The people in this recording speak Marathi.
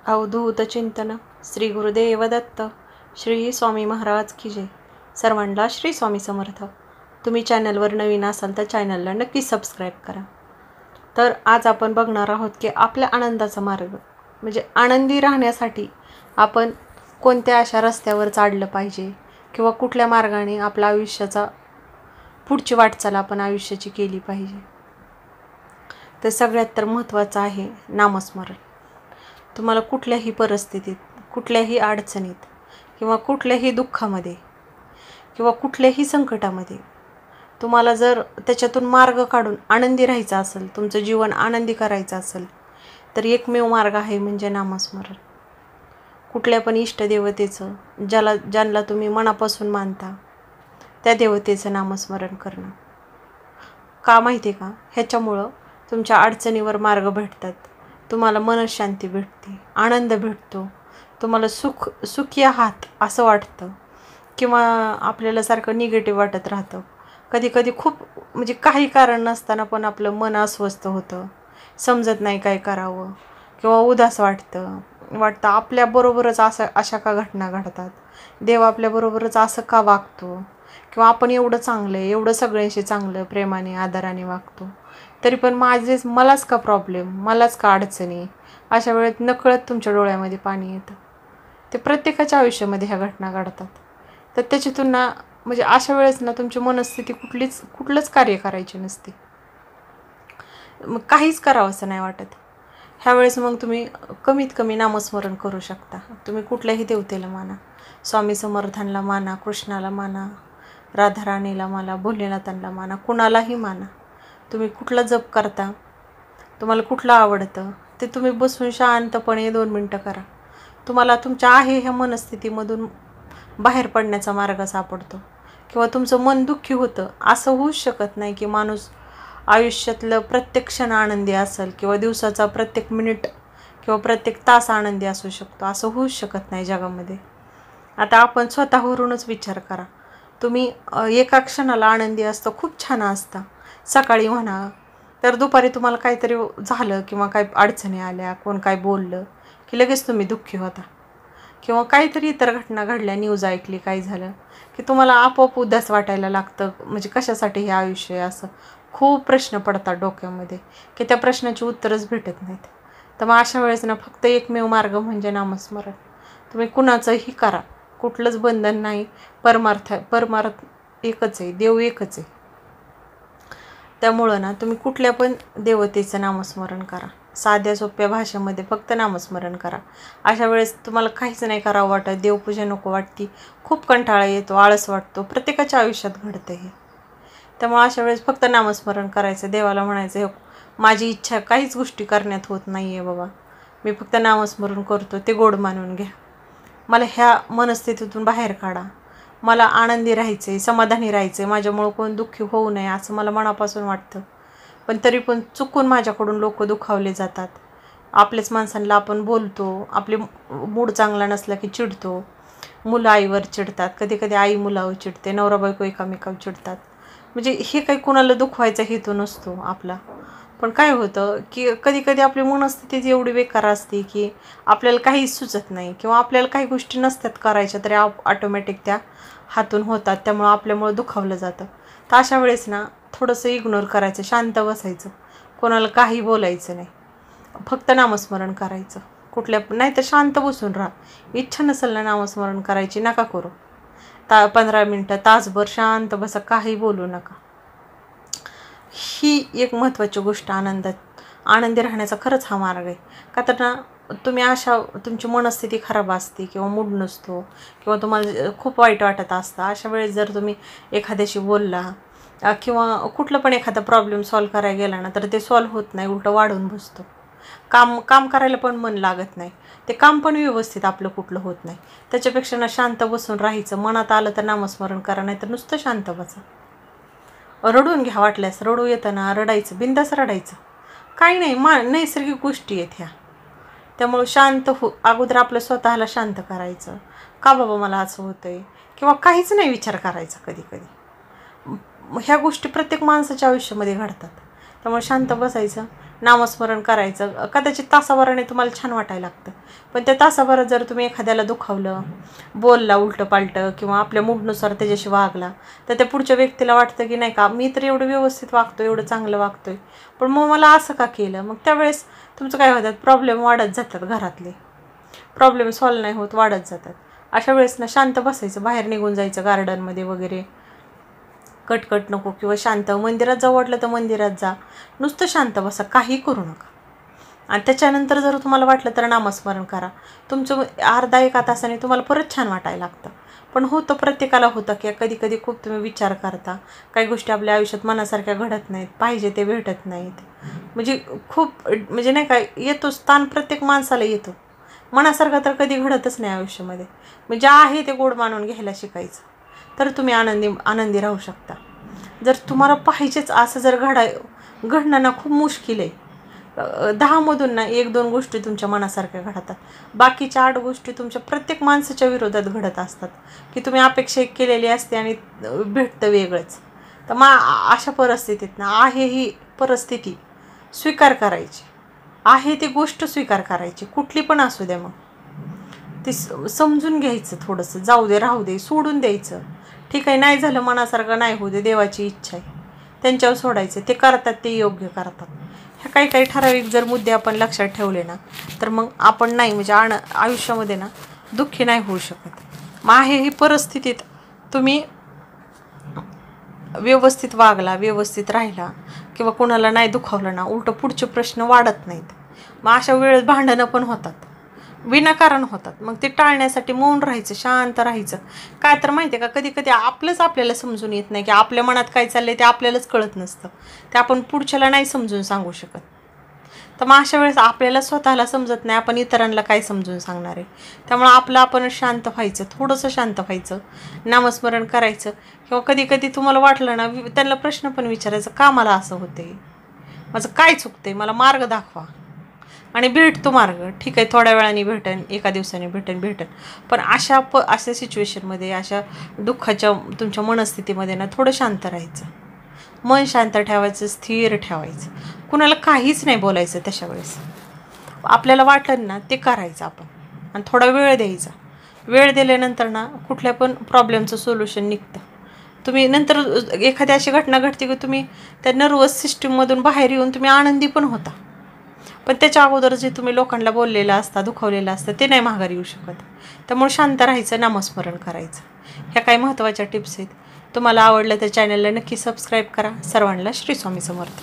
अवधूत चिंतन श्री गुरुदेव दत्त श्री स्वामी महाराज की जय. सर्वांना श्री स्वामी समर्थ. तुम्ही चॅनलवर नवीन असाल तर चॅनलला नक्की सबस्क्राईब करा. तर आज आपण बघणार आहोत की आपल्या आनंदाचा मार्ग म्हणजे आनंदी राहण्यासाठी आपण कोणत्या अशा रस्त्यावर चाललं पाहिजे किंवा कुठल्या मार्गाने आपल्या आयुष्याचा पुढची वाटचाल आपण आयुष्याची केली पाहिजे. तर सगळ्यात तर महत्त्वाचं आहे नामस्मरण. तुम्हाला कुठल्याही परिस्थितीत, कुठल्याही अडचणीत किंवा कुठल्याही दुःखामध्ये किंवा कुठल्याही संकटामध्ये तुम्हाला जर त्याच्यातून मार्ग काढून आनंदी राहायचं असेल, तुमचं जीवन आनंदी करायचं असेल, तर एकमेव मार्ग आहे म्हणजे नामस्मरण. कुठल्या पण इष्टदेवतेचं ज्यांना तुम्ही मनापासून मानता त्या देवतेचं नामस्मरण करणं. का माहिती आहे का? ह्याच्यामुळं तुमच्या अडचणीवर मार्ग भेटतात, तुम्हाला मनशांती भेटते, आनंद भेटतो, तुम्हाला सुखी आहात असं वाटतं किंवा आपल्याला सारखं निगेटिव्ह वाटत राहतं. कधी खूप म्हणजे काही कारण नसताना पण आपलं मन अस्वस्थ होतं, समजत नाही काय करावं किंवा उदास वाटतं आपल्याबरोबरच अशा का घटना घडतात, देव आपल्याबरोबरच असं का वागतो किंवा आपण एवढं चांगलं आहे, एवढं सगळ्यांशी चांगलं प्रेमाने आदराने वागतो, तरी पण मलाच का प्रॉब्लेम, मलाच का अडचणी. अशा वेळेत नकळत तुमच्या डोळ्यामध्ये पाणी येतं. ते प्रत्येकाच्या आयुष्यामध्ये ह्या घटना घडतात. तर त्याच्यातून ना म्हणजे अशा वेळेस ना तुमची मनस्थिती कुठलंच कार्य करायची नसते, मग काहीच करावं असं नाही वाटत. ह्यावेळेस मग तुम्ही कमीत कमी नामस्मरण करू शकता. तुम्ही कुठल्याही देवतेला माना, स्वामी समर्थांना माना, कृष्णाला माना, राधाराणीला माना, भोलेनाथांना माना, कुणालाही माना. तुम्ही कुठला जप करता, तुम्हाला कुठलं आवडतं ते तुम्ही बसून शांतपणे 2 मिनटं करा. तुम्हाला तुमच्या आहे ह्या मनस्थितीमधून बाहेर पडण्याचा मार्ग सापडतो. किंवा तुमचं मन दुःखी होतं असं होऊच शकत नाही की माणूस आयुष्यातलं प्रत्येक क्षण आनंदी असेल किंवा दिवसाचा प्रत्येक मिनिट किंवा प्रत्येक तास आनंदी असू शकतो, असं होऊच शकत नाही जगामध्ये. आता आपण स्वतःवरूनच विचार करा. तुम्ही एका क्षणाला आनंदी असतं, खूप छान असता. सकाळी म्हणा तर दुपारी तुम्हाला काहीतरी झालं किंवा काही अडचणी आल्या, कोण काय बोललं की लगेच तुम्ही दुःखी होता किंवा काहीतरी इतर घटना घडल्या, न्यूज ऐकली, काय झालं की तुम्हाला आपोआप उदास वाटायला लागतं. म्हणजे कशासाठी हे आयुष्य आहे, असं खूप प्रश्न पडतात डोक्यामध्ये की त्या प्रश्नाची उत्तरच भेटत नाहीत. तर मग अशा वेळेस ना फक्त एकमेव मार्ग म्हणजे नामस्मरण. तुम्ही कुणाचंही करा, कुठलंच बंधन नाही. परमार्थ एकच आहे, देव एकच आहे. त्यामुळं ना तुम्ही कुठल्या पण देवतेचं नामस्मरण करा, साध्या सोप्या भाषेमध्ये फक्त नामस्मरण करा. अशा वेळेस तुम्हाला काहीच नाही करावं वाटत, देवपूजा नको वाटती, खूप कंटाळा येतो, आळस वाटतो. प्रत्येकाच्या आयुष्यात घडतं हे. त्यामुळे अशा वेळेस फक्त नामस्मरण करायचं, देवाला म्हणायचं माझी इच्छा काहीच गोष्टी करण्यात होत नाही आहे बाबा, मी फक्त नामस्मरण करतो, ते गोड मानून घ्या. मला ह्या मनस्थितीतून बाहेर काढा. मला आनंदी राहायचं आहे, समाधानी राहायचं आहे, माझ्यामुळं कोण दुःखी होऊ नये असं मला मनापासून वाटतं. पण तरी पण चुकून माझ्याकडून लोक दुखावले जातात. आपल्याच माणसांना आपण बोलतो, आपले मूड चांगला नसला की चिडतो, मुलं आईवर चिडतात, कधी आई मुलावर चिडते, नवरा बायको एकामेकावर चिडतात. म्हणजे हे काही कुणाला दुखवायचा हेतू नसतो आपला. पण काय होतं की कधी आपली मनस्थिती एवढी बेकार असते की आपल्याला काहीच सुचत नाही किंवा आपल्याला काही गोष्टी नसतात करायच्या तरी ऑटोमॅटिक त्या हातून होतात, त्यामुळं आपल्यामुळं दुखावलं जातं. तर अशा वेळेस ना थोडंसं इग्नोर करायचं, शांत बसायचं, कोणाला काही बोलायचं नाही, फक्त नामस्मरण करायचं. नाही तर शांत बसून राहा. इच्छा नसेल ना नामस्मरण करायची, नका करू. 15 मिनटं, तासभर शांत बसा, काही बोलू नका. ही एक महत्त्वाची गोष्ट आनंदी राहण्याचा खरंच हा मार्ग आहे. का तर ना तुम्ही तुमची मनस्थिती खराब असते किंवा मूड नसतो किंवा तुम्हाला खूप वाईट वाटत असतं. अशा वेळेस जर तुम्ही एखाद्याशी बोलला किंवा कुठलं पण एखादा प्रॉब्लेम सॉल्व्ह करायला गेला ना तर ते सॉल्व्ह होत नाही, उलटं वाढून बसतो. काम करायला पण मन लागत नाही, ते काम पण व्यवस्थित आपलं कुठलं होत नाही. त्याच्यापेक्षा ना शांत बसून राहायचं. मनात आलं तर नामस्मरण करा, नाही तर नुसतं शांत बसा. रडून घ्या, वाटल्यास रडू येतं ना, रडायचं, बिंदास रडायचं, काही नाही. नैसर्गिक गोष्टी आहेत ह्या. त्यामुळं शांत अगोदर आपलं स्वतःला शांत करायचं. का बाबा मला असं होतंय किंवा काहीच नाही विचार करायचा. कधी ह्या गोष्टी प्रत्येक माणसाच्या आयुष्यामध्ये घडतात. त्यामुळे शांत बसायचं, नामस्मरण करायचं. कदाचित तासाभराने तुम्हाला छान वाटायला लागतं, पण त्या तासाभरात जर तुम्ही एखाद्याला दुखावलं, बोलला उलटं पालटं किंवा आपल्या मूडनुसार त्याच्याशी वागला, तर त्या पुढच्या व्यक्तीला वाटतं की नाही का, मी तर एवढं व्यवस्थित वागतो, एवढं चांगलं वागतोय, पण मग मला असं का केलं. मग त्यावेळेस तुमचं काय होतात, प्रॉब्लेम वाढत जातात, घरातले प्रॉब्लेम सॉल्व नाही होत, वाढत जातात. अशा वेळेस ना शांत बसायचं, बाहेर निघून जायचं गार्डनमध्ये वगैरे, कटकट नको, किंवा शांत मंदिरात जाऊ वाटलं तर मंदिरात जा, नुसतं शांत बसा, काही करू नका. आणि त्याच्यानंतर जर तुम्हाला वाटलं तर नामस्मरण करा. तुमचं अर्धा 1 तासाने तुम्हाला परत छान वाटायला लागतं. पण होतं, प्रत्येकाला होतं की कधी कधी खूप तुम्ही विचार करता, काही गोष्टी आपल्या आयुष्यात मनासारख्या घडत नाहीत, पाहिजे ते भेटत नाहीत, म्हणजे खूप म्हणजे नाही का, येतो स्थान प्रत्येक माणसाला येतो, मनासारखं तर कधी घडतच नाही आयुष्यामध्ये. म्हणजे आहे ते गोड मानून घ्यायला शिकायचं, तर तुम्ही आनंदी राहू शकता. जर तुम्हाला पाहिजेच असं जर घडणं ना खूप मुश्किल आहे. 10मधून ना 1-2 गोष्टी तुमच्या मनासारख्या घडतात, बाकीच्या 8 गोष्टी तुमच्या प्रत्येक माणसाच्या विरोधात घडत असतात, की तुम्ही अपेक्षा केलेली असते आणि भेटतं वेगळंच. तर मग अशा परिस्थितीत ना आहे ही परिस्थिती स्वीकार करायची, आहे ती गोष्ट स्वीकार करायची, कुठली पण असू द्या, मग ती समजून घ्यायचं, थोडंसं जाऊ दे, राहू दे, सोडून द्यायचं. ठीक आहे, नाही झालं मनासारखं, नाही होऊ दे, देवाची इच्छा आहे, त्यांच्यावर सोडायचं, ते करतात ते योग्य करतात. ह्या काही ठराविक जर मुद्दे आपण लक्षात ठेवले ना, तर मग आपण नाही म्हणजे आयुष्यामध्ये ना दुःखी नाही होऊ शकत. मग आहे ही परिस्थितीत तुम्ही व्यवस्थित वागला, व्यवस्थित राहिला, किंवा कोणाला नाही दुखावलं ना, उलटं पुढचे प्रश्न वाढत नाहीत. मग अशा वेळेस भांडणं पण होतात, विनाकारण होतात. मग ते टाळण्यासाठी मौन राहायचं, शांत राहायचं. काय तर माहिती आहे का, कधी कधी आपलंच आपल्याला समजून येत नाही की आपल्या मनात काय चाललंय, ते आपल्यालाच कळत नसतं, ते आपण पुढच्याला नाही समजून सांगू शकत. तर मग अशा वेळेस आपल्याला स्वतःला समजत नाही, आपण इतरांना काय समजून सांगणार आहे. त्यामुळं आपण शांत व्हायचं, थोडंसं शांत व्हायचं, नामस्मरण करायचं. किंवा कधी कधी तुम्हाला वाटलं ना, त्यांना प्रश्न पण विचारायचं, का मला असं होते, माझं काय चुकतंय, मला मार्ग दाखवा. आणि भेटतो मार्ग, ठीक आहे, थोड्या वेळाने भेटेन, 1 दिवसाने भेटेन, पण अशा सिच्युएशनमध्ये, अशा दुःखाच्या तुमच्या मनस्थितीमध्ये ना थोडं शांत राहायचं, मन शांत ठेवायचं, स्थिर ठेवायचं, कुणाला काहीच नाही बोलायचं. तशा वेळेस आपल्याला वाटलं ना ते करायचं आपण, आणि थोडा वेळ द्यायचा. वेळ दिल्यानंतर ना कुठल्या पण प्रॉब्लेमचं सोल्युशन निघतं. तुम्ही नंतर एखादी अशी घटना घडते की तुम्ही त्या नर्वस सिस्टीममधून बाहेर येऊन तुम्ही आनंदी पण होता, पण त्याच्या अगोदर जे तुम्ही लोकांना बोललेलं असतं, दुखावलेलं असतं, ते नाही माघारी येऊ शकत. त्यामुळे शांत राहायचं, नामस्मरण करायचं. ह्या काही महत्त्वाच्या टिप्स आहेत. तुम्हाला आवडलं तर चॅनलला नक्की सबस्क्राईब करा. सर्वांना श्री स्वामी समर्थ.